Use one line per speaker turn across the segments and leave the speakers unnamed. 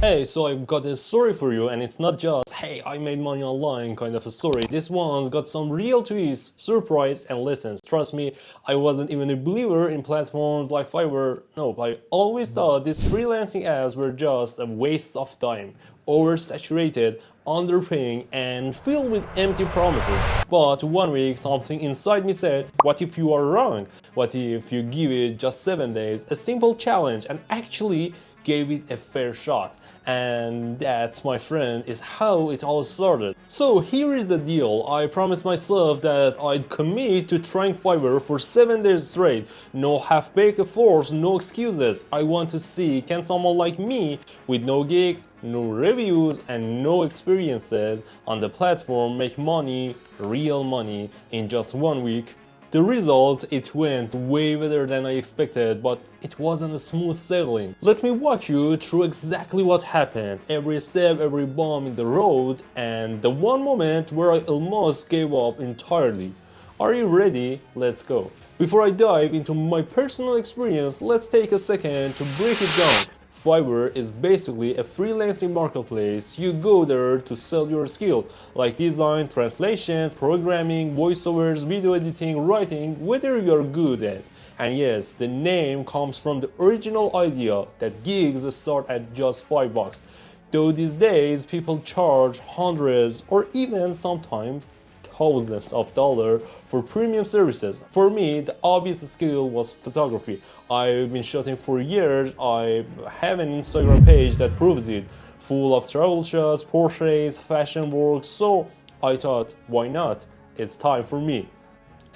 Hey, so I've got a story for you, and it's not just, hey, I made money online kind of a story. This one's got some real twists, surprise, and lessons. Trust me, I wasn't even a believer in platforms like Fiverr. No, I always thought these freelancing apps were just a waste of time, oversaturated, underpaying, and filled with empty promises. But one week, something inside me said, what if you are wrong? What if you give it just 7 days, a simple challenge, and actually gave it a fair shot? And that, my friend, is how it all started. So here is the deal. I promised myself that I'd commit to trying Fiverr for 7 days straight. No half-baked efforts, no excuses. I want to see, can someone like me, with no gigs, no reviews, and no experiences on the platform, make money, real money, in just 1 week? The result, it went way better than I expected, but it wasn't a smooth sailing. Let me walk you through exactly what happened, every step, every bump in the road, and the one moment where I almost gave up entirely. Are you ready? Let's go. Before I dive into my personal experience, let's take a second to break it down. Fiverr is basically a freelancing marketplace. You go there to sell your skill, like design, translation, programming, voiceovers, video editing, writing, whether you're good at. And yes, the name comes from the original idea that gigs start at just $5. Though these days people charge hundreds or even sometimes thousands of dollars for premium services. For me, the obvious skill was photography. I've been shooting for years. I have an Instagram page that proves it, full of travel shots, portraits, fashion work. So I thought, why not? It's time for me.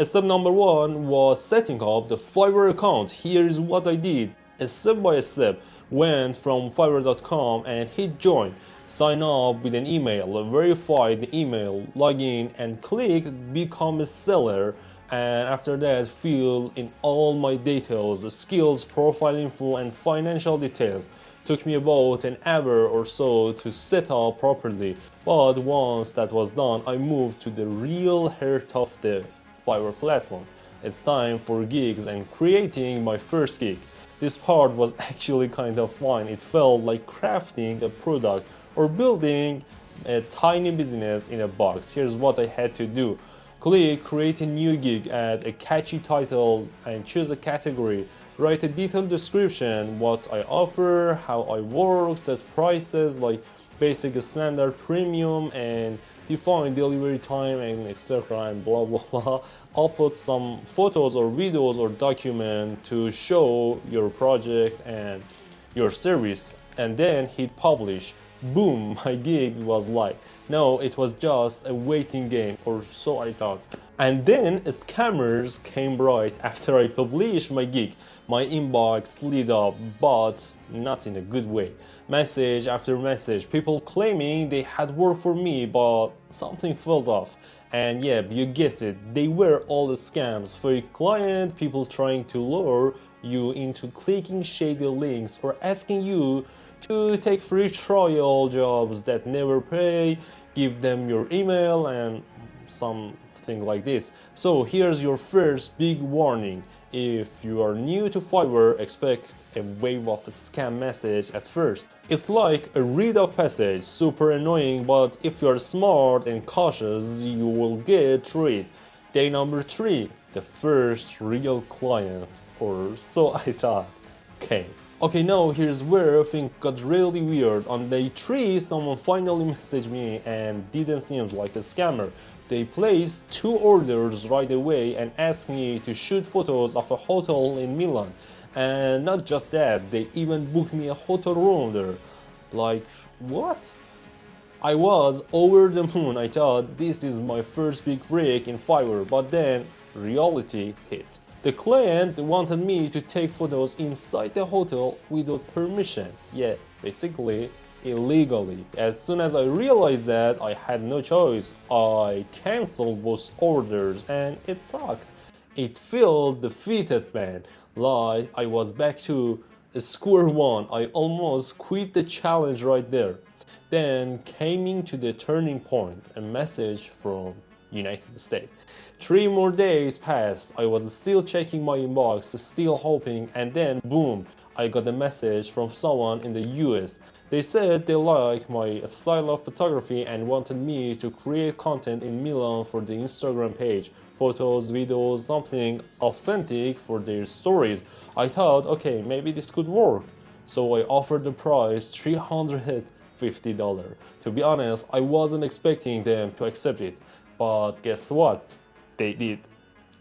Step number 1 was setting up the Fiverr account. Here's what I did. Step by step, went from fiverr.com and hit join. Sign up with an email, verify the email, log in, and click become a seller. And after that, fill in all my details, the skills, profile info, and financial details. Took me about an hour or so to set up properly, but once that was done, I moved to the real heart of the Fiverr platform. It's time for gigs and creating my first gig. This part was actually kind of fun. It felt like crafting a product or building a tiny business in a box. Here's what I had to do. Click create a new gig, add a catchy title and choose a category. Write a detailed description, what I offer, how I work, set prices like basic, standard, premium, and define delivery time and etc. and blah blah blah. Upload some photos or videos or document to show your project and your service, and then hit publish. Boom, my gig was live. No, it was just a waiting game, or so I thought. And then scammers came right after I published my gig. My inbox lit up, but not in a good way. Message after message, people claiming they had worked for me, but something felt off. And yeah, you guessed it, they were all the scams. Fake client, people trying to lure you into clicking shady links or asking you to take free trial jobs that never pay, give them your email and something like this. So here's your first big warning. If you are new to Fiverr, expect a wave of scam message at first. It's like a read of passage, super annoying, but if you are smart and cautious, you will get through it. Day number 3, the first real client, or so I thought, came. Okay, now here's where things got really weird. On day 3, someone finally messaged me and didn't seem like a scammer. They placed 2 orders right away and asked me to shoot photos of a hotel in Milan. And not just that, they even booked me a hotel room there. Like, what? I was over the moon. I thought this is my first big break in Fiverr, but then reality hit. The client wanted me to take photos inside the hotel without permission. Yeah, basically illegally. As soon as I realized that, I had no choice. I cancelled both orders and it sucked. It felt defeated, man. Like I was back to square one. I almost quit the challenge right there. Then came to the turning point, a message from United States. 3 more days passed. I was still checking my inbox, still hoping, and then boom, I got a message from someone in the US. They said they liked my style of photography and wanted me to create content in Milan for the Instagram page. Photos, videos, something authentic for their stories. I thought, okay, maybe this could work. So I offered the price $350. To be honest, I wasn't expecting them to accept it. But guess what? They did.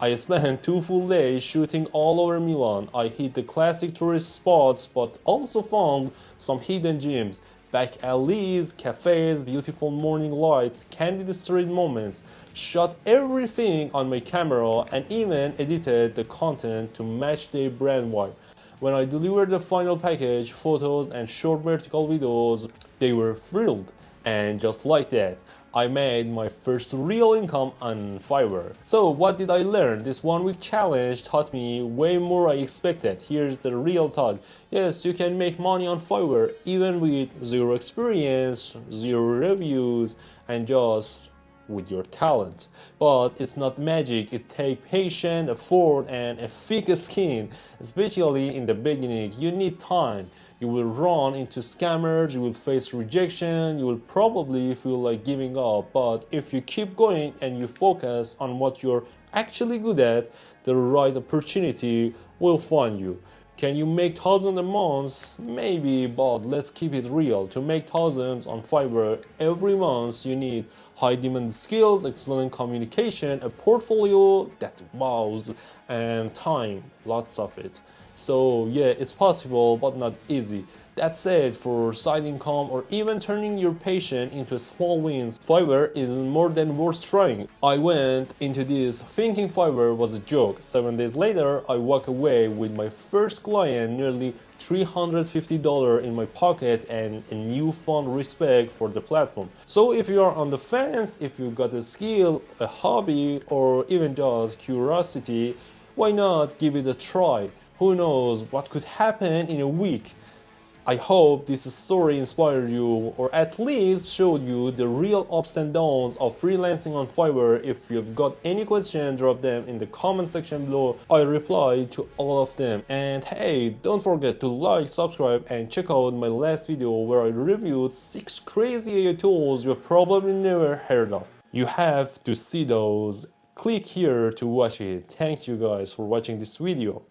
I spent 2 full days shooting all over Milan. I hit the classic tourist spots but also found some hidden gems, back alleys, cafes, beautiful morning lights, candid street moments. Shot everything on my camera and even edited the content to match their brand vibe. When I delivered the final package, photos and short vertical videos, they were thrilled. And just like that, I made my first real income on Fiverr. So what did I learn? This 1 week challenge taught me way more I expected. Here's the real talk. Yes, you can make money on Fiverr even with zero experience, zero reviews, and just with your talent. But it's not magic, it takes patience, effort, and a thick skin. Especially in the beginning, you need time. You will run into scammers, you will face rejection, you will probably feel like giving up. But if you keep going and you focus on what you're actually good at, the right opportunity will find you. Can you make thousands a month? Maybe, but let's keep it real. To make thousands on Fiverr every month, you need high demand skills, excellent communication, a portfolio that wows, and time, lots of it. So yeah, it's possible, but not easy. That said, for side income or even turning your passion into small wins, Fiverr is more than worth trying. I went into this thinking Fiverr was a joke. 7 days later, I walk away with my first client, nearly $350 in my pocket, and a newfound respect for the platform. So if you are on the fence, if you got a skill, a hobby, or even just curiosity, why not give it a try? Who knows what could happen in a week? I hope this story inspired you or at least showed you the real ups and downs of freelancing on Fiverr. If you've got any questions, drop them in the comment section below. I reply to all of them. And hey, don't forget to like, subscribe, and check out my last video where I reviewed 6 crazy AI tools you've probably never heard of. You have to see those. Click here to watch it. Thank you guys for watching this video.